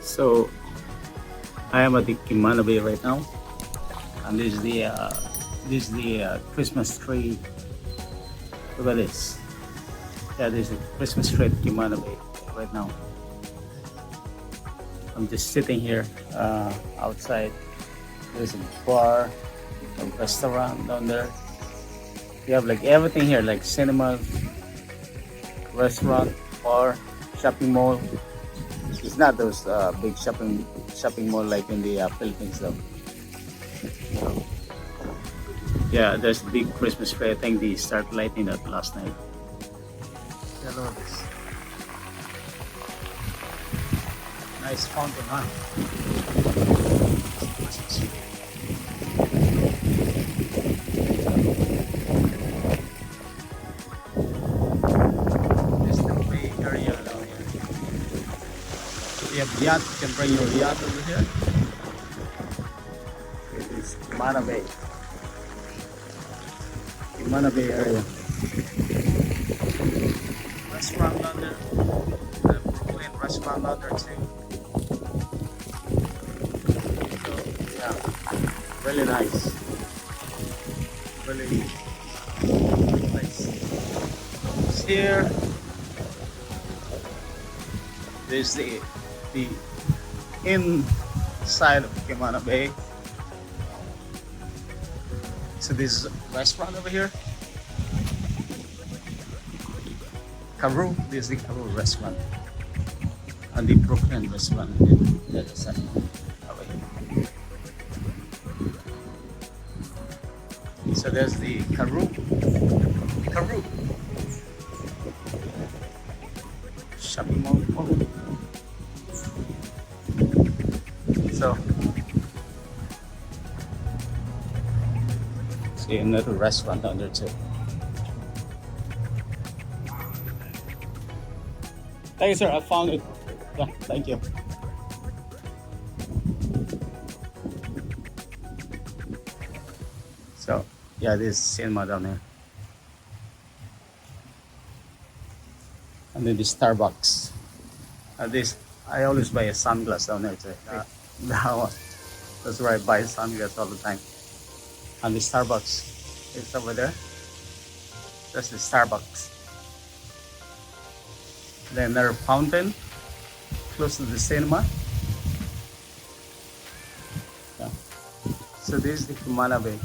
So I am at the Kimana Bay right now, and this is the Christmas tree. Look at this. Yeah, there's a Christmas tree at Kimana Bay right now. I'm just sitting here outside. There's a bar, a restaurant down there. You have like everything here, like cinema, restaurant, bar, shopping mall. It's not those big shopping mall like in the Philippines though. Yeah, there's a big Christmas tree. I think they started lighting that last night. Yeah, look at this. Nice fountain, huh? Christmas tree. There's the play area down here. You have yacht, you can bring your yacht over here. It is Kimana Bay. Kimana Bay area. Restaurant down there. The Brooklyn restaurant down there too. So yeah, really nice. Really nice. It's here. There's the inside of Kimana Bay. So this is a restaurant over here. Karoo, this is the Karoo restaurant. And the Brooklyn restaurant on the other side over here. So there's the Karoo. Karoo. Shopping mall. So see another restaurant down there too. Thank you, sir. I found it. Yeah, thank you. So yeah, this is cinema down there. And then the Starbucks. This I always buy a sunglass down there too. That one. That's where I buy sunglasses all the time. And the Starbucks is over there. That's the Starbucks. Then another fountain close to the cinema. Yeah. So this is the Kimana Bay.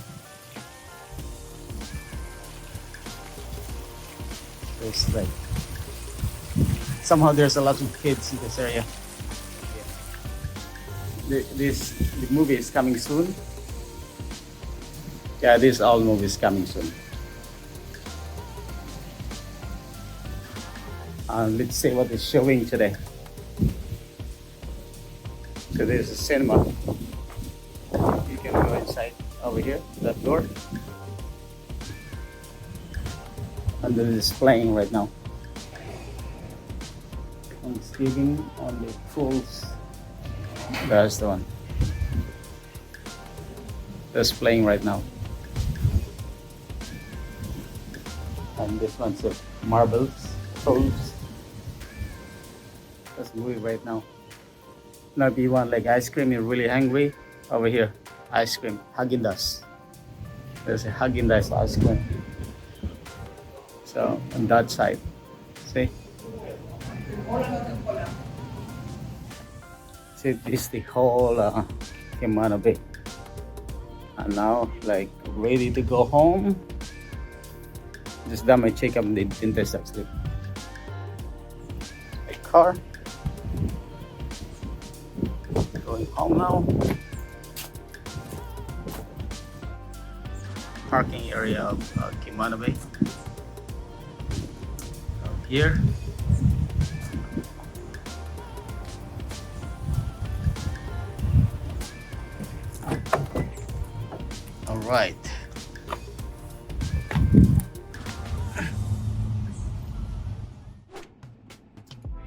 There's like somehow there's a lot of kids in this area. The movie is coming soon. Yeah, this all movie is coming soon. Let's see what is showing today. So there's a cinema. You can go inside over here, that door. And it is playing right now. Thanksgiving on the Fools. That's the one. That's playing right now. And this one's the Marbles. Fools. That's the movie right now. Now if you want like ice cream, you're really hungry, over here, ice cream, Häagen-Dazs. There's a Häagen-Dazs ice cream. So on that side, see? See, this is the whole Kimana Bay. And now like ready to go home. Just done my checkup in the dentist actually. My car. Going home now. Parking area of Kimana Bay. Up here. All right.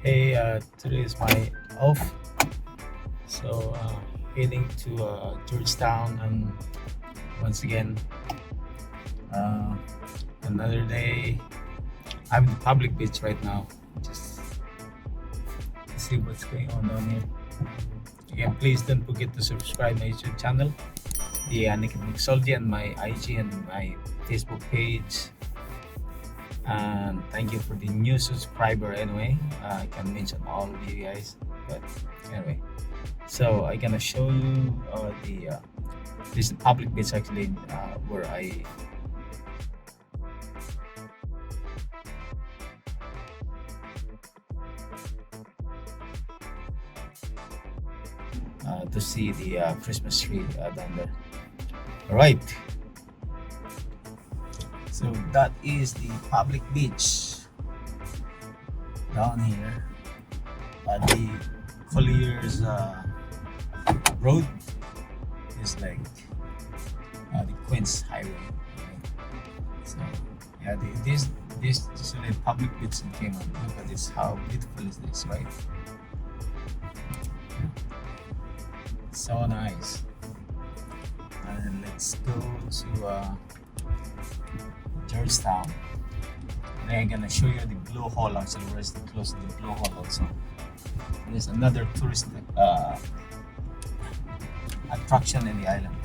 Hey, today is my off, so heading to Georgetown, and once again another day. I'm in the public beach right now, just to see what's going on down here. Again, please don't forget to subscribe my YouTube channel, the Naked Mixology, and my IG and my Facebook page. And thank you for the new subscriber anyway. I can mention all of you guys, but anyway. So I'm gonna show you this public beach actually where I to see the Christmas tree down there. All right. So that is the public beach down here at the Colliers Road. Is like the Queens Highway. Okay. So yeah, this is a public beach in Cayman. Look at this. How beautiful is this, right? So nice. And let's go to Georgetown. And I'm gonna show you the Blue Hole. Actually, we're close to the Blue Hole also. There's another tourist attraction in the island.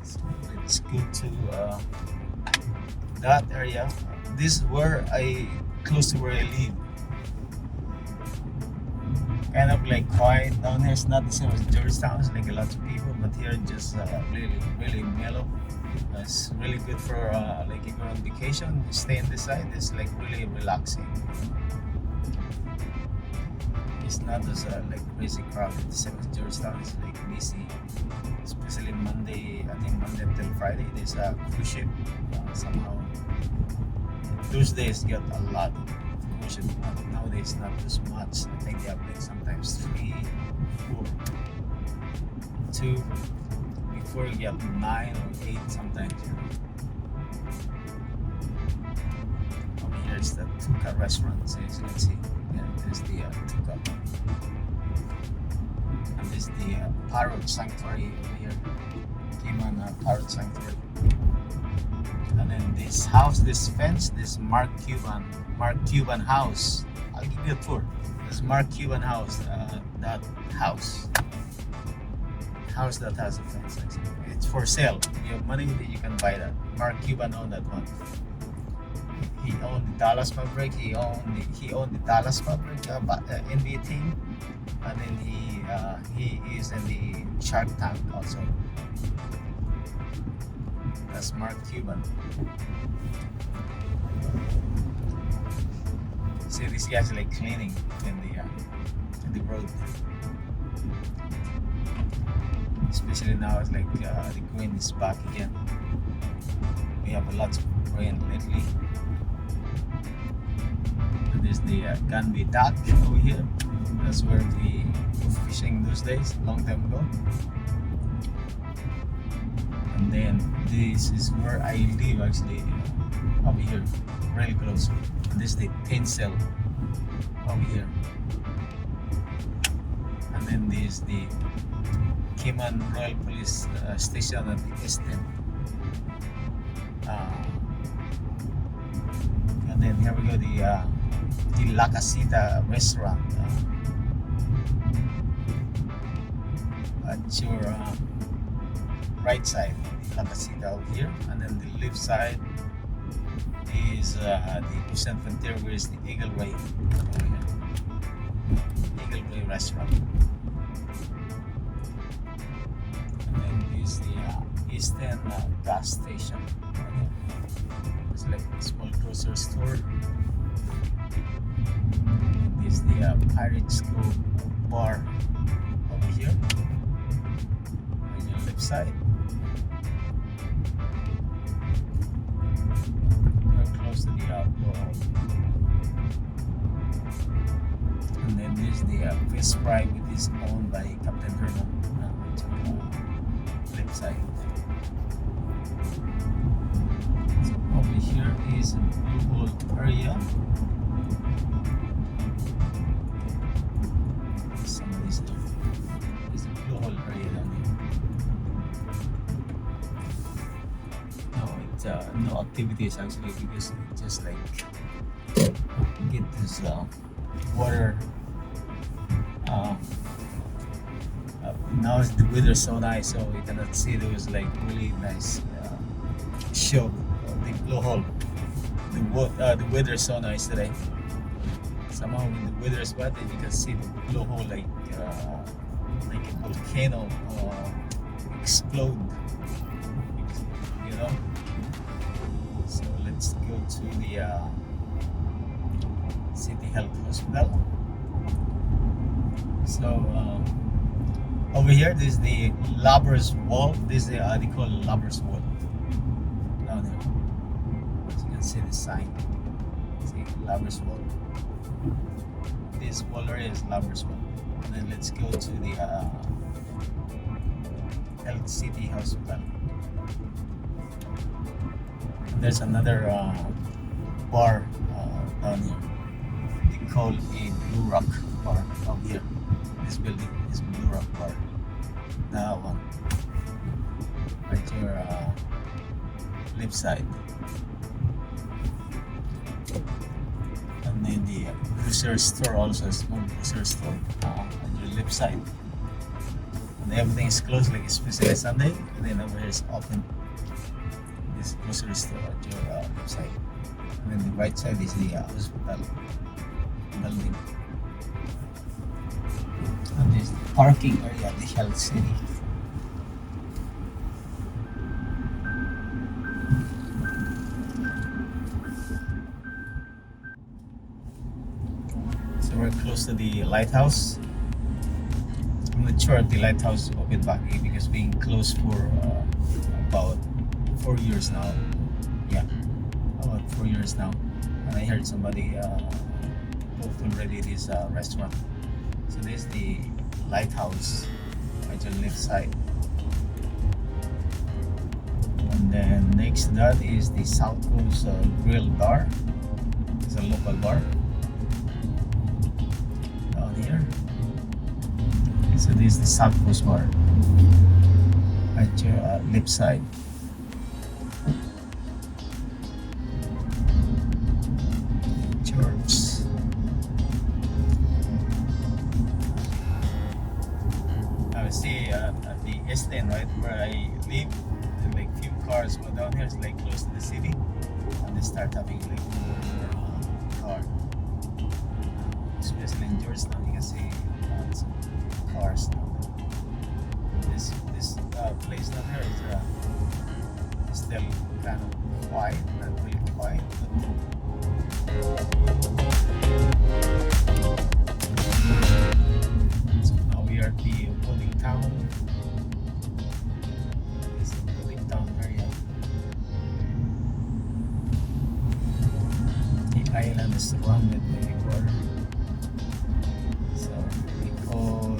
So let's go to that area. This is where close to where I live. Kind of like quiet down here. It's not the same as Georgetown. It's like a lot of people, but here just really mellow. It's really good for like if you're on vacation, you stay in this side. It's like really relaxing. It's not as like crazy crowded. The same as Georgetown. It's like busy, especially Monday. I think Monday until Friday there's a cruise ship. Somehow Tuesdays get a lot of cruise ship. Nowadays not as much. I think they have like sometimes 3, 4, 2. Before you get 9 or 8 sometimes. Over here is the Tuca restaurant. So as you can see, yeah, there's the Tuca. And this is the Parrot Sanctuary over here. Cayman Parrot Sanctuary. And then this house, this fence, this Mark Cuban house. I'll give you a tour. This Mark Cuban house, that house that has a fence. It's for sale. If you have money, you can buy that. Mark Cuban owned that one. He owned the Dallas Maverick. He owned the Dallas Maverick NBA team, and then he is in the Shark Tank also. That's Mark Cuban. See, this guy's like cleaning in the road. Especially now, it's like the Queen is back again. We have a lot of rain lately. And there's the Ganby Dock over here. That's where we go fishing those days, long time ago. And then this is where I live actually, over here, really close. And this is the Pencil over here. And then this is the Cayman Royal Police Station at the East End. And then here we go, the La Casita restaurant at your right side, La Casita over here, and then the left side is the Busan Frontier, where is the Eagle Ray over here. Eagle Ray restaurant. Is the Eastern gas station. It's like a small grocery store. And this is the Pirates Cove bar over here on your left side. Very close to the Blue. And then this is the fish fry, which is owned by Captain Herman. Left side. So over here is a Blue Hole area. Somebody's there. There's a Blue Hole area down here. No, it's no activities actually, because it's just like get this water now the weather is so nice, so we cannot see those like really nice show of the blue hole. The weather is so nice today. Somehow when the weather is bad, then you can see the blue hole like a volcano explode. You know. So let's go to the City Health Hospital. So over here, this is the Lovers Wall. This is the they call it Lovers Wall. Down there, as you can see the sign. See Lovers Wall. This wall area is Lovers Wall. And then let's go to the Health City Hospital. And there's another bar down here. They call it Blue Rock Bar up here. This building is Blue Rock Bar. That one. Right here, left side. And then the grocery store also, a small grocery store on your left side. And everything is closed, like especially Sunday. And then over here is open. This grocery store at your left side. And then the right side is the hospital building. And this parking area at the Health City. So we're close to the lighthouse. I'm not sure if the lighthouse opened back because being closed for about 4 years now. Yeah, about 4 years now. And I heard somebody booked already this restaurant. So this is the lighthouse at your left side. And then next to that is the South Coast Grill Bar. It's a local bar. Down here. So this is the South Coast Bar at your left side. Church. See at the East End, right where I live, there are like few cars, but down here it's like close to the city, and they start having like more car. Especially in Georgetown, you can see lots of cars down there. This place down here is still kind of quiet, not really quiet, so now we are at the Building Town. It's a Building Town area. The island is surrounded by the water. So we call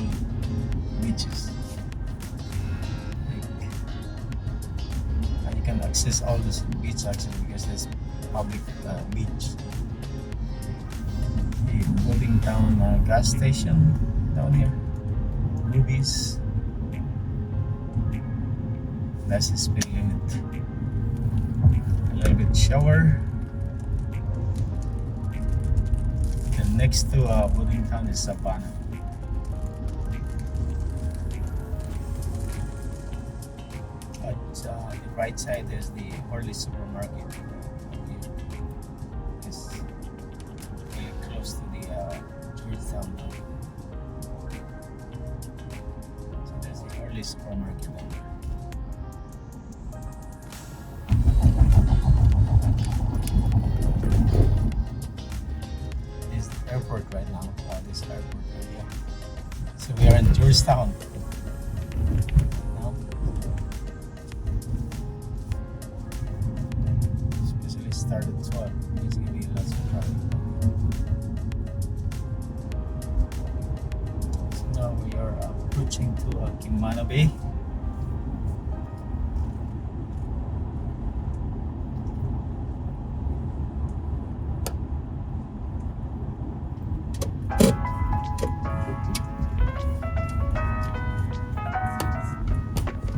beaches. And you can access all this beach actually because there's public beach. The Building Town gas station down here. Rubies. That's the speed limit. A little bit shower. And next to Building Town is Savannah. At the right side there's the Orly Supermarket. It's really close to the Georgetown. So there's the Orly Supermarket down there. This is the airport right now. This airport area. So we are in Georgetown. Now, especially start at 12. There's gonna be lots of traffic. So now we are approaching to Kimano Bay.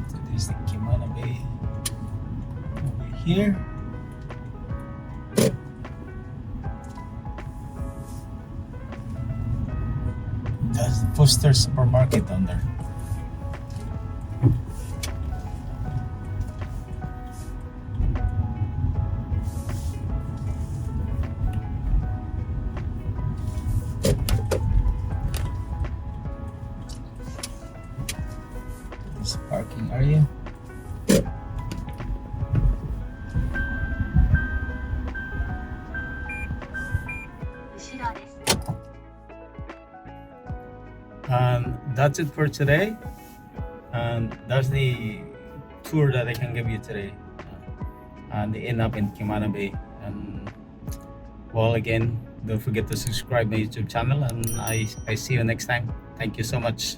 So this is the Kimano Bay over here. There's the Foster Supermarket down there. are you? And that's it for today. And that's the tour that I can give you today. And the end up in Kimana Bay. And well, again, don't forget to subscribe my YouTube channel, and I see you next time. Thank you so much.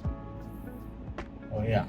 Oh yeah.